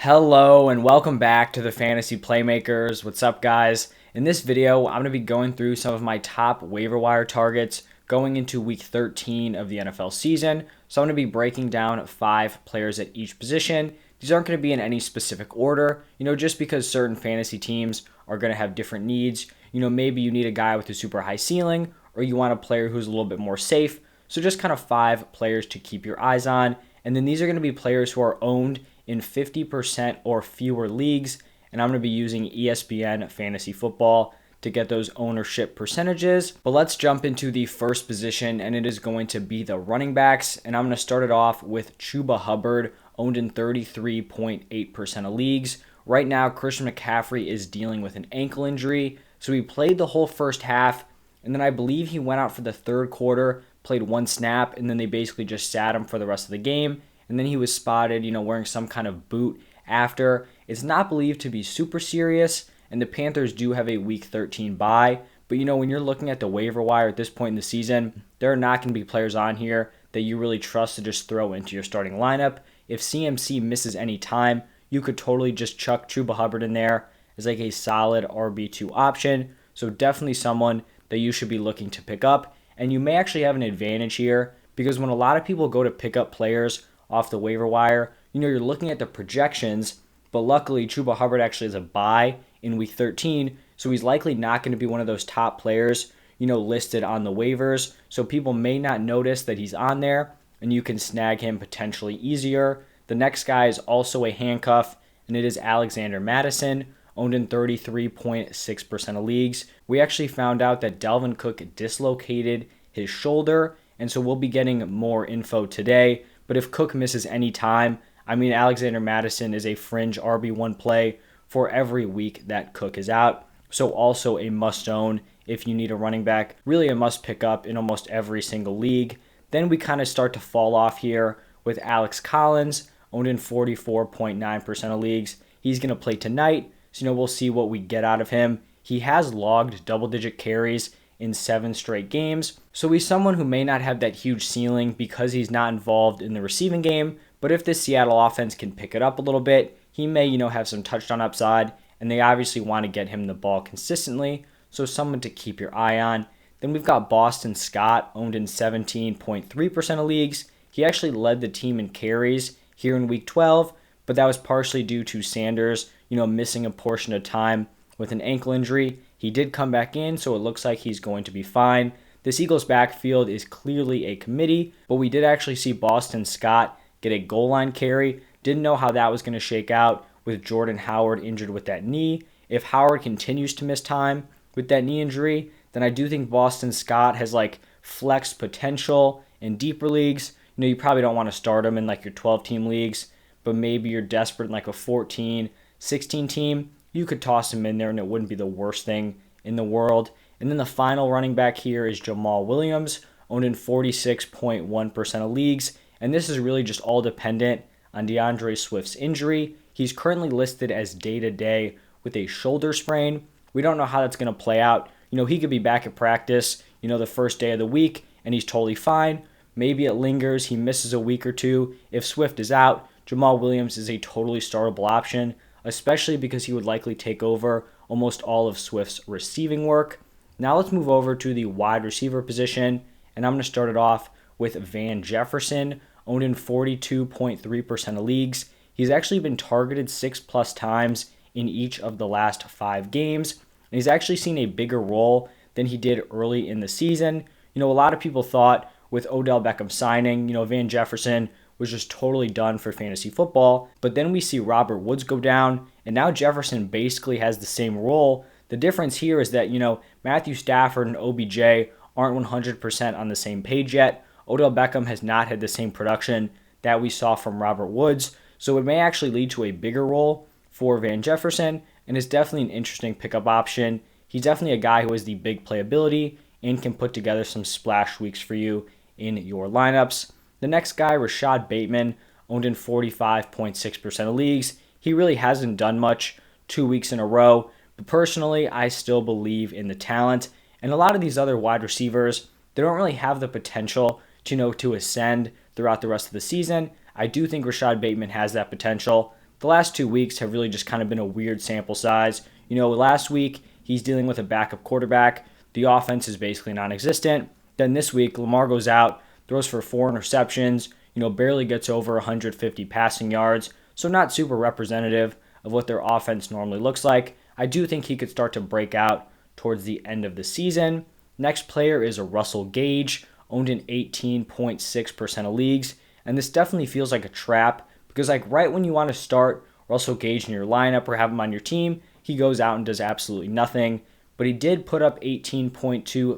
Hello and welcome back to the Fantasy Playmakers. What's up, guys? In this video, I'm going to be going through some of my top waiver wire targets going into week 13 of the NFL season. So I'm going to be breaking down 5 players at each position. These aren't going to be in any specific order, just because certain fantasy teams are going to have different needs. Maybe you need a guy with a super high ceiling, or you want a player who's a little bit more safe. So just kind of 5 players to keep your eyes on. And then these are going to be players who are owned in 50% or fewer leagues, and I'm going to be using ESPN Fantasy Football to get those ownership percentages. But let's jump into the first position, and it is going to be the running backs, and I'm going to start it off with Chuba Hubbard, owned in 33.8% of leagues. Right now, Christian McCaffrey is dealing with an ankle injury, so he played the whole first half, and then I believe he went out for the third quarter, played 1 snap, and then they basically just sat him for the rest of the game. And then he was spotted, wearing some kind of boot after. It's not believed to be super serious, and the Panthers do have a Week 13 bye. But, when you're looking at the waiver wire at this point in the season, there are not going to be players on here that you really trust to just throw into your starting lineup. If CMC misses any time, you could totally just chuck Chuba Hubbard in there as like a solid RB2 option. So definitely someone that you should be looking to pick up. And you may actually have an advantage here because when a lot of people go to pick up players off the waiver wire, you're looking at the projections, but luckily Chuba Hubbard actually has a bye in week 13, so he's likely not going to be one of those top players, listed on the waivers, so people may not notice that he's on there, and you can snag him potentially easier. The next guy is also a handcuff, and it is Alexander Mattison, owned in 33.6% of leagues. We actually found out that Dalvin Cook dislocated his shoulder, and so we'll be getting more info today. But if Cook misses any time, Alexander Mattison is a fringe RB1 play for every week that Cook is out. So also a must-own if you need a running back. Really a must pick up in almost every single league. Then we kind of start to fall off here with Alex Collins, owned in 44.9% of leagues. He's going to play tonight, so we'll see what we get out of him. He has logged double-digit carries in 7 straight games. So he's someone who may not have that huge ceiling because he's not involved in the receiving game, but if this Seattle offense can pick it up a little bit, he may, have some touchdown upside, and they obviously want to get him the ball consistently, so someone to keep your eye on. Then we've got Boston Scott, owned in 17.3% of leagues. He actually led the team in carries here in week 12, but that was partially due to Sanders, missing a portion of time with an ankle injury. He did come back in, so it looks like he's going to be fine. This Eagles backfield is clearly a committee, but we did actually see Boston Scott get a goal line carry. Didn't know how that was going to shake out with Jordan Howard injured with that knee. If Howard continues to miss time with that knee injury, then I do think Boston Scott has flex potential in deeper leagues. You probably don't want to start him in your 12-team leagues, but maybe you're desperate in a 14, 16 team. You could toss him in there and it wouldn't be the worst thing in the world. And then the final running back here is Jamal Williams, owned in 46.1% of leagues. And this is really just all dependent on DeAndre Swift's injury. He's currently listed as day-to-day with a shoulder sprain. We don't know how that's going to play out. He could be back at practice, the first day of the week, and he's totally fine. Maybe it lingers. He misses a week or two. If Swift is out, Jamal Williams is a totally startable option, especially because he would likely take over almost all of Swift's receiving work. Now let's move over to the wide receiver position, and I'm going to start it off with Van Jefferson, owned in 42.3% of leagues. He's actually been targeted 6+ times in each of the last 5 games, and he's actually seen a bigger role than he did early in the season. A lot of people thought with Odell Beckham signing, Van Jefferson was just totally done for fantasy football. But then we see Robert Woods go down, and now Jefferson basically has the same role. The difference here is that, Matthew Stafford and OBJ aren't 100% on the same page yet. Odell Beckham has not had the same production that we saw from Robert Woods, so it may actually lead to a bigger role for Van Jefferson, and is definitely an interesting pickup option. He's definitely a guy who has the big playability and can put together some splash weeks for you in your lineups. The next guy, Rashad Bateman, owned in 45.6% of leagues. He really hasn't done much 2 weeks in a row, but personally, I still believe in the talent. And a lot of these other wide receivers, they don't really have the potential to ascend throughout the rest of the season. I do think Rashad Bateman has that potential, the last 2 weeks have really just kind of been a weird sample size. Last week he's dealing with a backup quarterback. The offense is basically non-existent. Then this week, Lamar goes out, throws for 4 interceptions, barely gets over 150 passing yards. So not super representative of what their offense normally looks like. I do think he could start to break out towards the end of the season. Next player is a Russell Gage, owned in 18.6% of leagues. And this definitely feels like a trap because right when you want to start Russell Gage in your lineup or have him on your team, he goes out and does absolutely nothing. But he did put up 18.2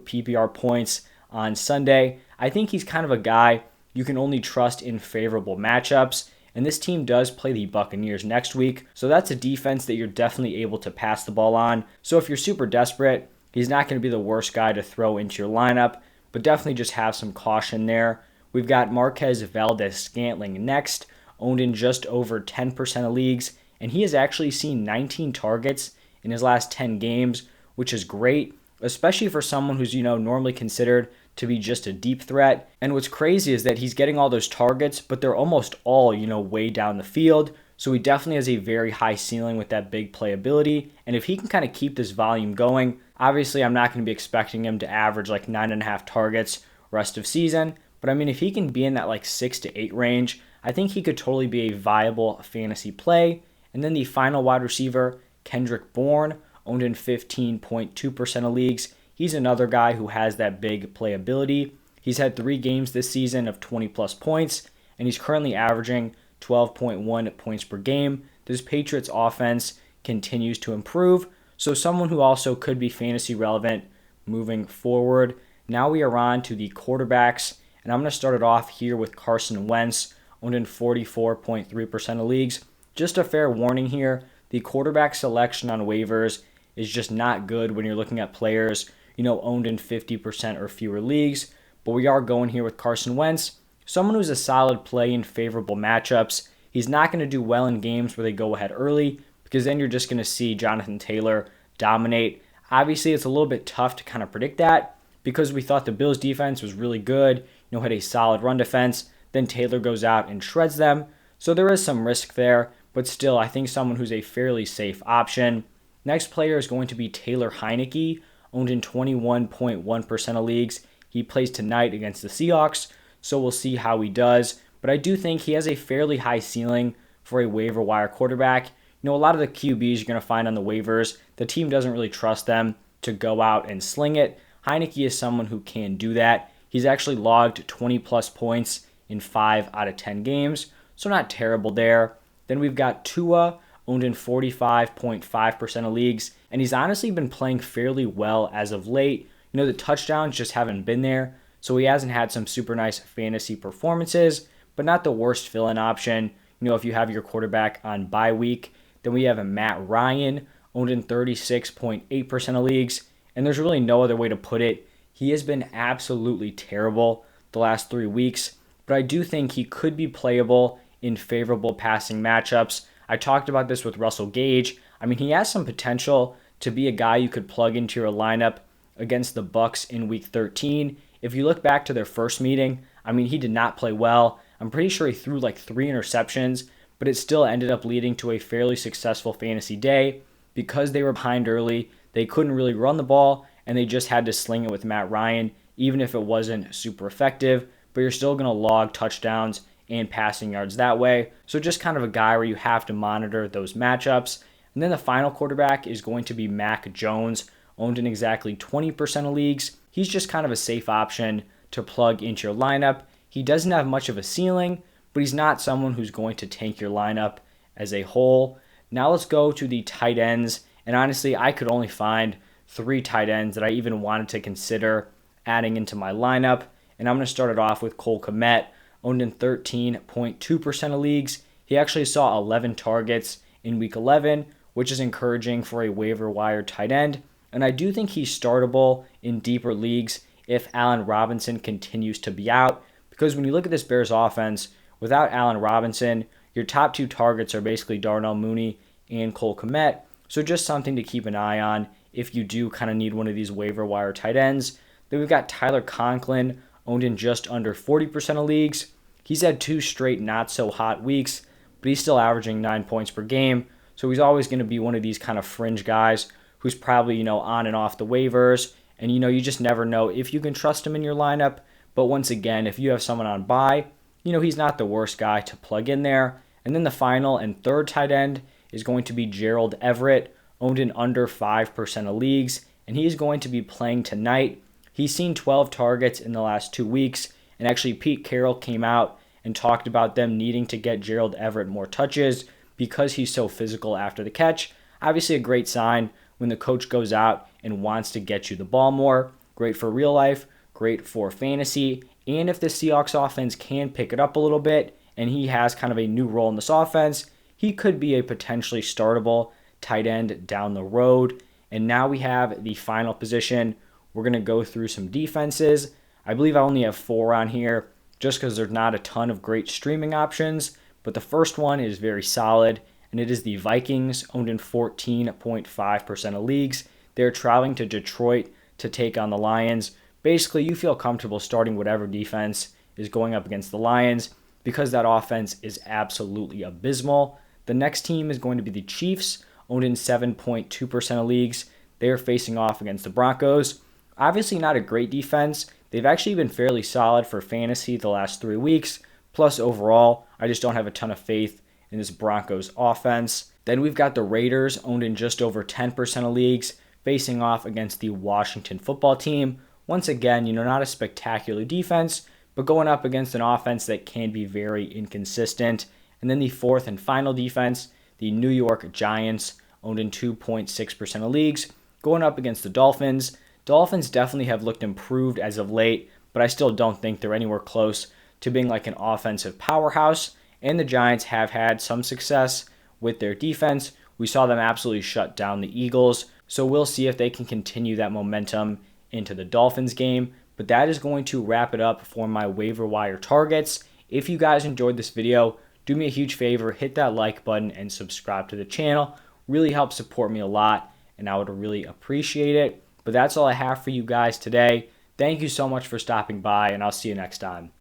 PPR points on Sunday. I think he's kind of a guy you can only trust in favorable matchups. And this team does play the Buccaneers next week. So that's a defense that you're definitely able to pass the ball on. So if you're super desperate, he's not going to be the worst guy to throw into your lineup, but definitely just have some caution there. We've got Marquez Valdez-Scantling next, owned in just over 10% of leagues, and he has actually seen 19 targets in his last 10 games, which is great, especially for someone who's, normally considered to be just a deep threat. And what's crazy is that he's getting all those targets, but they're almost all, way down the field. So he definitely has a very high ceiling with that big playability. And if he can kind of keep this volume going, obviously I'm not going to be expecting him to average 9.5 targets rest of season. But if he can be in that 6 to 8 range, I think he could totally be a viable fantasy play. And then the final wide receiver, Kendrick Bourne, owned in 15.2% of leagues. He's another guy who has that big playability. He's had 3 games this season of 20 plus points, and he's currently averaging 12.1 points per game. This Patriots offense continues to improve, so someone who also could be fantasy relevant moving forward. Now we are on to the quarterbacks, and I'm going to start it off here with Carson Wentz, owned in 44.3% of leagues. Just a fair warning here, the quarterback selection on waivers is just not good when you're looking at players, owned in 50% or fewer leagues. But we are going here with Carson Wentz, someone who's a solid play in favorable matchups. He's not going to do well in games where they go ahead early because then you're just going to see Jonathan Taylor dominate. Obviously, it's a little bit tough to kind of predict that because we thought the Bills defense was really good, had a solid run defense. Then Taylor goes out and shreds them. So there is some risk there, but still, I think someone who's a fairly safe option. Next player is going to be Taylor Heineke, owned in 21.1% of leagues. He plays tonight against the Seahawks, so we'll see how he does. But I do think he has a fairly high ceiling for a waiver wire quarterback. A lot of the QBs you're going to find on the waivers, the team doesn't really trust them to go out and sling it. Heineke is someone who can do that. He's actually logged 20 plus points in 5 out of 10 games, so not terrible there. Then we've got Tua, owned in 45.5% of leagues, and he's honestly been playing fairly well as of late. The touchdowns just haven't been there, so he hasn't had some super nice fantasy performances, but not the worst fill-in option. If you have your quarterback on bye week. Then we have a Matt Ryan, owned in 36.8% of leagues, and there's really no other way to put it. He has been absolutely terrible the last 3 weeks, but I do think he could be playable in favorable passing matchups. I talked about this with Russell Gage. He has some potential to be a guy you could plug into your lineup against the Bucs in week 13. If you look back to their first meeting, he did not play well. I'm pretty sure he threw 3 interceptions, but it still ended up leading to a fairly successful fantasy day. Because they were behind early, they couldn't really run the ball, and they just had to sling it with Matt Ryan, even if it wasn't super effective, but you're still going to log touchdowns and passing yards that way. So just kind of a guy where you have to monitor those matchups. And then the final quarterback is going to be Mac Jones, owned in exactly 20% of leagues. He's just kind of a safe option to plug into your lineup. He doesn't have much of a ceiling, but he's not someone who's going to tank your lineup as a whole. Now let's go to the tight ends. And honestly, I could only find 3 tight ends that I even wanted to consider adding into my lineup. And I'm going to start it off with Cole Kmet, owned in 13.2% of leagues. He actually saw 11 targets in week 11, which is encouraging for a waiver wire tight end. And I do think he's startable in deeper leagues if Allen Robinson continues to be out. Because when you look at this Bears offense, without Allen Robinson, your top 2 targets are basically Darnell Mooney and Cole Kmet. So just something to keep an eye on if you do kind of need one of these waiver wire tight ends. Then we've got Tyler Conklin, owned in just under 40% of leagues. He's had 2 straight not so hot weeks, but he's still averaging 9 points per game. So he's always going to be one of these kind of fringe guys who's probably, on and off the waivers. And, you just never know if you can trust him in your lineup. But once again, if you have someone on bye, he's not the worst guy to plug in there. And then the final and third tight end is going to be Gerald Everett, owned in under 5% of leagues. And he is going to be playing tonight. He's seen 12 targets in the last 2 weeks. And actually, Pete Carroll came out and talked about them needing to get Gerald Everett more touches because he's so physical after the catch. Obviously, a great sign when the coach goes out and wants to get you the ball more. Great for real life, great for fantasy. And if the Seahawks offense can pick it up a little bit and he has kind of a new role in this offense, he could be a potentially startable tight end down the road. And now we have the final position. We're going to go through some defenses. I believe I only have 4 on here just because there's not a ton of great streaming options. But the first one is very solid, and it is the Vikings, owned in 14.5% of leagues. They're traveling to Detroit to take on the Lions. Basically, you feel comfortable starting whatever defense is going up against the Lions because that offense is absolutely abysmal. The next team is going to be the Chiefs, owned in 7.2% of leagues. They are facing off against the Broncos. Obviously not a great defense. They've actually been fairly solid for fantasy the last 3 weeks. Plus, overall, I just don't have a ton of faith in this Broncos offense. Then we've got the Raiders, owned in just over 10% of leagues, facing off against the Washington football team. Once again, not a spectacular defense, but going up against an offense that can be very inconsistent. And then the fourth and final defense, the New York Giants, owned in 2.6% of leagues, going up against the Dolphins. Dolphins definitely have looked improved as of late, but I still don't think they're anywhere close to being like an offensive powerhouse. And the Giants have had some success with their defense. We saw them absolutely shut down the Eagles. So we'll see if they can continue that momentum into the Dolphins game. But that is going to wrap it up for my waiver wire targets. If you guys enjoyed this video, do me a huge favor, hit that like button and subscribe to the channel. Really helps support me a lot, and I would really appreciate it. But that's all I have for you guys today. Thank you so much for stopping by, and I'll see you next time.